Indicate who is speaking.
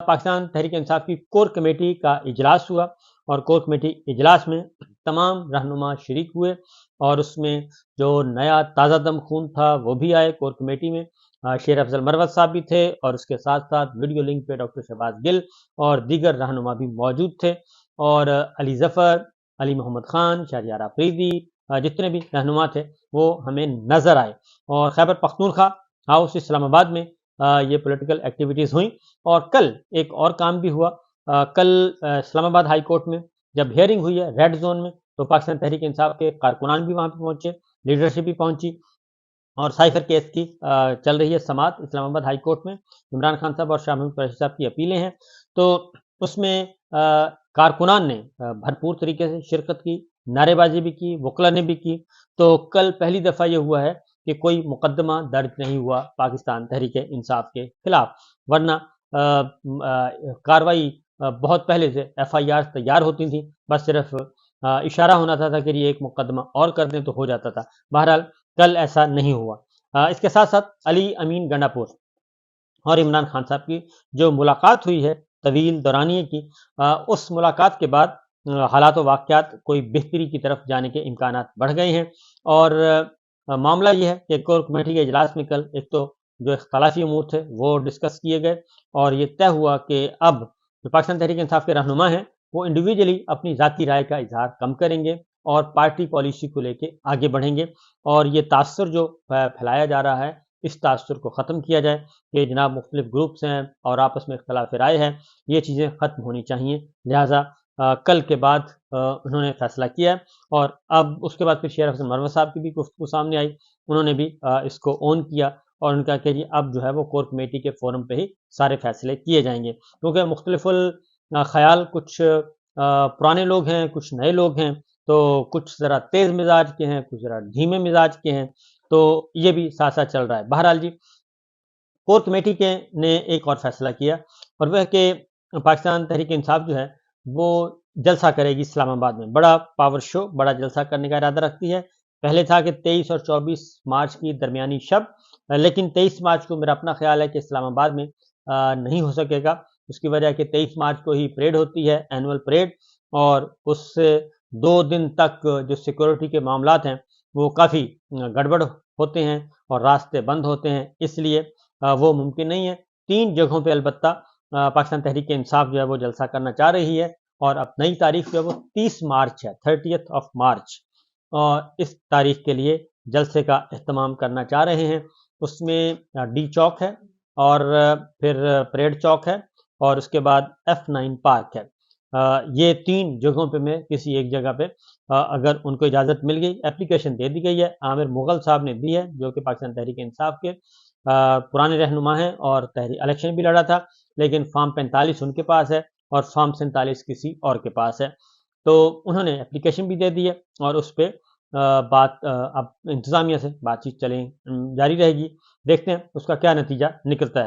Speaker 1: پاکستان تحریک انصاف کی core committee کا اجلاس ہوا اور کور کمیٹی اجلاس میں تمام رہنما شریک ہوئے اور اس میں جو نیا تازہ دم خون تھا وہ بھی آئے کور کمیٹی میں. شیر افضل مروت صاحب بھی تھے اور اس کے ساتھ ساتھ ویڈیو لنک پہ ڈاکٹر شہباز گل اور دیگر رہنما بھی موجود تھے اور علی ظفر، علی محمد خان، شہریار آفریدی، جتنے بھی رہنما تھے وہ ہمیں نظر آئے. اور خیبر پختونخوا ہاؤس اسلام آباد میں یہ پولیٹیکل ایکٹیویٹیز ہوئیں. اور کل ایک اور کام بھی ہوا. کل اسلام آباد ہائی کورٹ میں جب ہیئرنگ ہوئی ہے ریڈ زون میں تو پاکستان تحریک انصاف کے کارکنان بھی وہاں پہ پہنچے، لیڈرشپ بھی پہنچی اور سائفر کیس کی چل رہی ہے سماعت اسلام آباد ہائی کورٹ میں. عمران خان صاحب اور شاہ محمود قریشی صاحب کی اپیلیں ہیں تو اس میں کارکنان نے بھرپور طریقے سے شرکت کی، نعرے بازی بھی کی، وکلا نے بھی کی. تو کل پہلی دفعہ یہ ہوا ہے کہ کوئی مقدمہ درج نہیں ہوا پاکستان تحریک انصاف کے خلاف، ورنہ کاروائی بہت پہلے سے ایف آئی آر تیار ہوتی تھیں، بس صرف اشارہ ہونا تھا کہ یہ ایک مقدمہ اور کر دیں تو ہو جاتا تھا. بہرحال کل ایسا نہیں ہوا. اس کے ساتھ ساتھ علی امین گنڈا پور اور عمران خان صاحب کی جو ملاقات ہوئی ہے طویل دورانیے کی، اس ملاقات کے بعد حالات و واقعات کوئی بہتری کی طرف جانے کے امکانات بڑھ گئے ہیں. اور معاملہ یہ ہے کہ کور کمیٹی کے اجلاس میں کل ایک تو جو اختلافی امور تھے وہ ڈسکس کیے گئے اور یہ طے ہوا کہ اب جو پاکستان تحریک انصاف کے رہنما ہیں وہ انڈیویجلی اپنی ذاتی رائے کا اظہار کم کریں گے اور پارٹی پالیسی کو لے کے آگے بڑھیں گے. اور یہ تاثر جو پھیلایا جا رہا ہے اس تاثر کو ختم کیا جائے کہ جناب مختلف گروپس ہیں اور آپس میں اختلاف رائے ہے، یہ چیزیں ختم ہونی چاہیے. لہٰذا کل کے بعد انہوں نے فیصلہ کیا اور اب اس کے بعد پھر شیر افضل مروت صاحب کی بھی گفتگو سامنے آئی، انہوں نے بھی اس کو اون کیا اور ان کا کہ اب جو ہے وہ کور کمیٹی کے فورم پہ ہی سارے فیصلے کیے جائیں گے، کیونکہ مختلف خیال کچھ پرانے لوگ ہیں، کچھ نئے لوگ ہیں، تو کچھ ذرا تیز مزاج کے ہیں، کچھ ذرا دھیمے مزاج کے ہیں، تو یہ بھی ساتھ ساتھ چل رہا ہے. بہرحال جی کور کمیٹی کے نے ایک اور فیصلہ کیا اور وہ ہے کہ پاکستان تحریک انصاف جو ہے وہ جلسہ کرے گی اسلام آباد میں، بڑا پاور شو، بڑا جلسہ کرنے کا ارادہ رکھتی ہے. پہلے تھا کہ 23 اور 24 مارچ کی درمیانی شب، لیکن 23 مارچ کو میرا اپنا خیال ہے کہ اسلام آباد میں نہیں ہو سکے گا. اس کی وجہ کہ 23 مارچ کو ہی پریڈ ہوتی ہے، اینول پریڈ، اور اس سے 2 دن تک جو سیکورٹی کے معاملات ہیں وہ کافی گڑبڑ ہوتے ہیں اور راستے بند ہوتے ہیں، اس لیے وہ ممکن نہیں ہے. 3 جگہوں پہ البتہ پاکستان تحریک انصاف جو ہے وہ جلسہ کرنا چاہ رہی ہے اور اب نئی تاریخ جو ہے وہ 30 مارچ ہے، 30 مارچ، اور اس تاریخ کے لیے جلسے کا اہتمام کرنا چاہ رہے ہیں. اس میں ڈی چوک ہے اور پھر پریڈ چوک ہے اور اس کے بعد F9 پارک ہے. یہ 3 جگہوں پہ میں کسی ایک جگہ پہ اگر ان کو اجازت مل گئی، اپلیکیشن دے دی گئی ہے، عامر مغل صاحب نے دی ہے جو کہ پاکستان تحریک انصاف کے پرانے رہنما ہیں اور الیکشن بھی لڑا تھا، لیکن فارم 45 ان کے پاس ہے اور فارم 47 کسی اور کے پاس ہے. تو انہوں نے اپلیکیشن بھی دے دی ہے اور اس پہ بات اب انتظامیہ سے بات چیت جاری رہے گی. دیکھتے ہیں اس کا کیا نتیجہ نکلتا ہے.